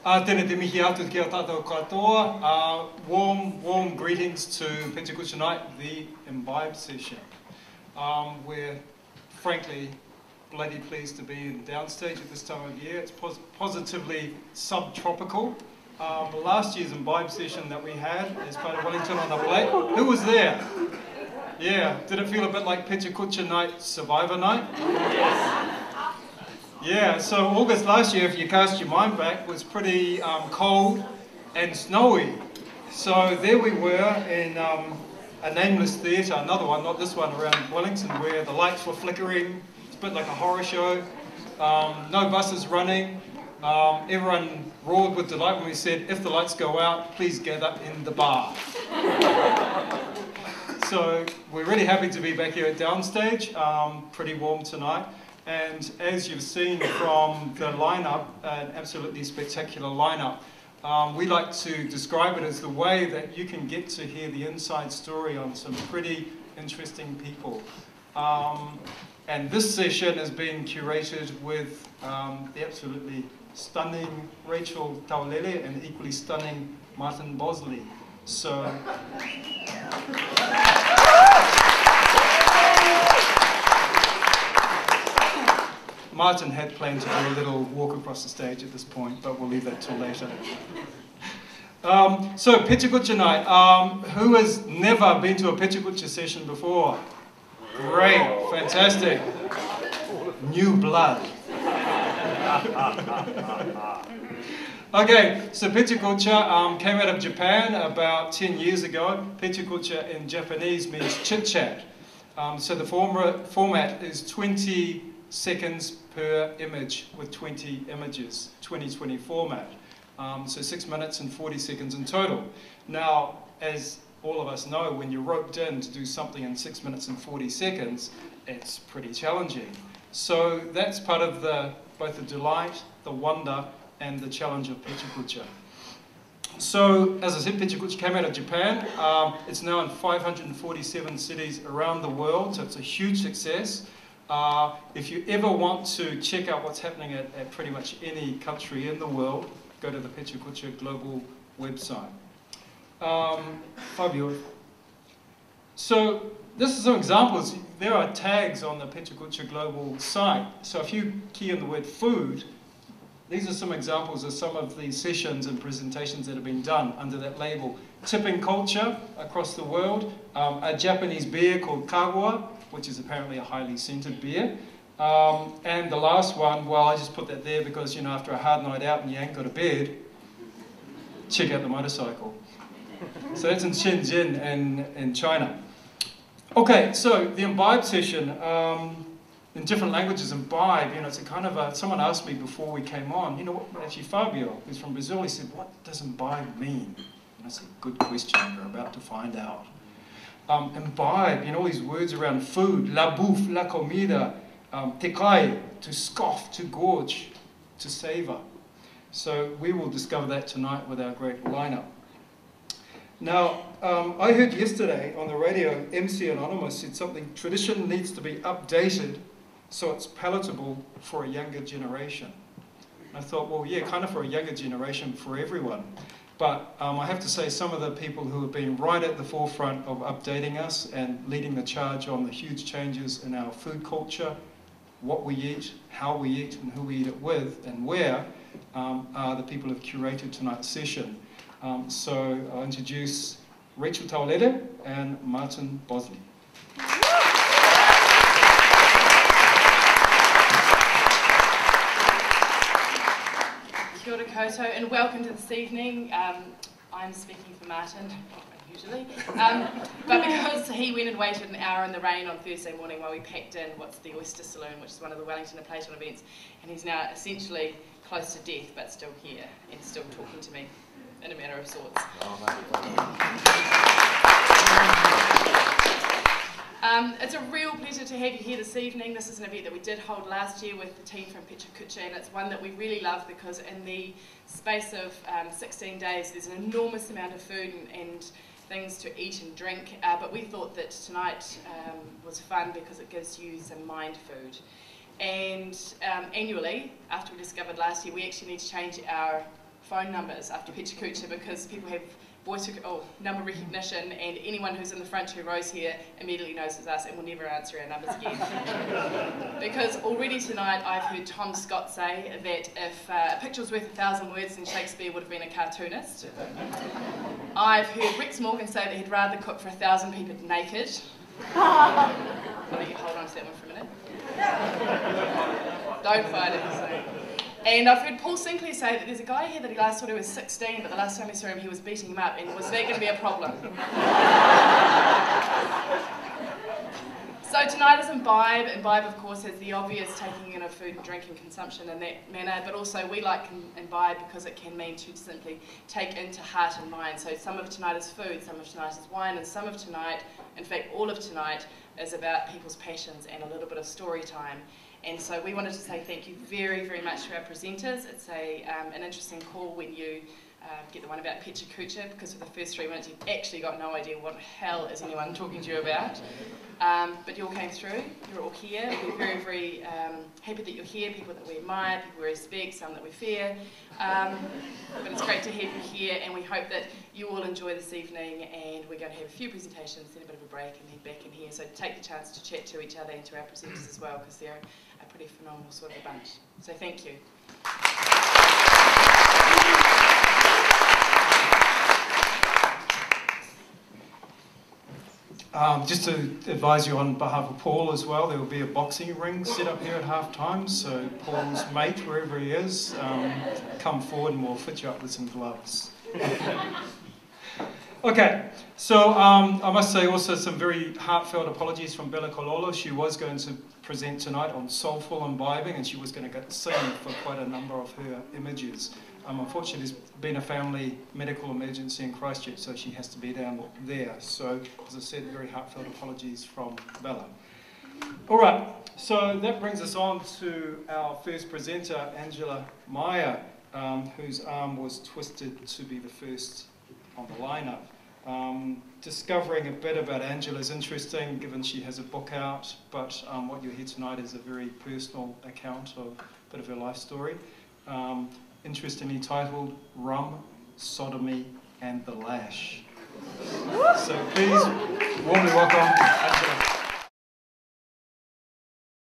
Tēnā te mihi atu ki a tātou katoa. Warm greetings to PechaKucha Night, the Imbibe session. We're frankly bloody pleased to be in downstage at this time of year. It's positively subtropical. Last year's Imbibe session that we had as part of Wellington on the Plate, who was there? Yeah, did it feel a bit like PechaKucha Night, Survivor Night? Yes. Yeah, so August last year, if you cast your mind back, was pretty cold and snowy. So there we were in a nameless theatre, another one, not this one, around Wellington, where the lights were flickering. It's a bit like a horror show. No buses running. Everyone roared with delight when we said, if the lights go out, please gather in the bar. So we're really happy to be back here at Downstage. Pretty warm tonight. And as you've seen from the lineup, an absolutely spectacular lineup, we like to describe it as the way that you can get to hear the inside story on some pretty interesting people. And this session is being curated with the absolutely stunning Rachel Taulelei and equally stunning Martin Bosley. So. Martin had planned to do a little walk across the stage at this point, but we'll leave that till later. So, PechaKucha Night. Who has never been to a PechaKucha session before? Great, fantastic. New blood. Okay, so PechaKucha came out of Japan about 10 years ago. PechaKucha in Japanese means chit-chat. So the format is 20 seconds per image with 20 images, 2020 format. So 6 minutes and 40 seconds in total. Now, as all of us know, when you're roped in to do something in 6 minutes and 40 seconds, it's pretty challenging. So that's part of both the delight, the wonder, and the challenge of PechaKucha. So, as I said, PechaKucha came out of Japan. It's now in 547 cities around the world, so it's a huge success. If you ever want to check out what's happening at pretty much any country in the world, go to the PechaKucha Global website. Fabio. So this is some examples. There are tags on the PechaKucha Global site. So if you key in the word food, these are some examples of some of the sessions and presentations that have been done under that label. Tipping culture across the world, a Japanese beer called Kawa, which is apparently a highly scented beer. And the last one, well, I just put that there because, you know, after a hard night out and you ain't got a bed, check out the motorcycle. So that's in Shenzhen in China. Okay, so the Imbibe session, in different languages, Imbibe, you know, it's a kind of someone asked me before we came on, you know, actually Fabio, who's from Brazil, he said, what does Imbibe mean? And I said, good question, we're about to find out. Imbibe, you know, all these words around food, la bouffe, la comida, te kai, to scoff, to gorge, to savor. So we will discover that tonight with our great lineup. Now, I heard yesterday on the radio, MC Anonymous said something, tradition needs to be updated so it's palatable for a younger generation. And I thought, well, yeah, kind of for a younger generation, for everyone. But I have to say, some of the people who have been right at the forefront of updating us and leading the charge on the huge changes in our food culture, what we eat, how we eat, and who we eat it with, and where, are the people who have curated tonight's session. So I'll introduce Rachel Taulelei and Martin Bosley. Kia ora koutou, and welcome to this evening. I'm speaking for Martin, usually, but because he went and waited an hour in the rain on Thursday morning while we packed in what's the Oyster Saloon, which is one of the Wellington Plate events, and he's now essentially close to death, but still here and still talking to me in a matter of sorts. It's a real pleasure to have you here this evening. This is an event that we did hold last year with the team from PechaKucha, and it's one that we really love because in the space of 16 days there's an enormous amount of food and things to eat and drink, but we thought that tonight was fun because it gives you some mind food. And annually, after we discovered last year, we actually need to change our phone numbers after PechaKucha because people have number recognition, and anyone who's in the front 2 rows here immediately knows it's us and will never answer our numbers again. Because already tonight I've heard Tom Scott say that if a picture was worth 1,000 words, then Shakespeare would have been a cartoonist. I've heard Rex Morgan say that he'd rather cook for 1,000 people naked. I'll let you hold on to that one for a minute. Don't fight it. So. And I've heard Paul Sinclair say that there's a guy here that he last saw when he was 16, but the last time he saw him he was beating him up, and was that going to be a problem? So tonight is Imbibe. Imbibe, of course, has the obvious taking in of food and drink and consumption in that manner, but also we like Imbibe because it can mean to simply take into heart and mind. So some of tonight is food, some of tonight is wine, and some of tonight, in fact all of tonight, is about people's passions and a little bit of story time. And so we wanted to say thank you very, very much to our presenters. It's an interesting call when you get the one about PechaKucha, because for the first 3 minutes you've actually got no idea what the hell is anyone talking to you about. But you all came through, you're all here. We're very, very happy that you're here, people that we admire, people we respect, some that we fear. But it's great to have you here, and we hope that you all enjoy this evening, and we're going to have a few presentations, then a bit of a break, and then back in here. So take the chance to chat to each other and to our presenters as well, because they're a pretty phenomenal sort of a bunch. So thank you. Just to advise you on behalf of Paul as well, there will be a boxing ring set up here at half time, so Paul's mate, wherever he is, come forward and we'll fit you up with some gloves. Okay, so I must say also some very heartfelt apologies from Bella Kololo. She was going to present tonight on soulful imbibing, and she was going to get sing for quite a number of her images. Unfortunately, there's been a family medical emergency in Christchurch, so she has to be down there. So, as I said, very heartfelt apologies from Bella. All right, so that brings us on to our first presenter, Angela Meyer, whose arm was twisted to be the first on the lineup. Discovering a bit about Angela is interesting, given she has a book out, but what you'll hear tonight is a very personal account of a bit of her life story. Interestingly titled Rum, Sodomy and the Lash. So please warmly welcome Angela.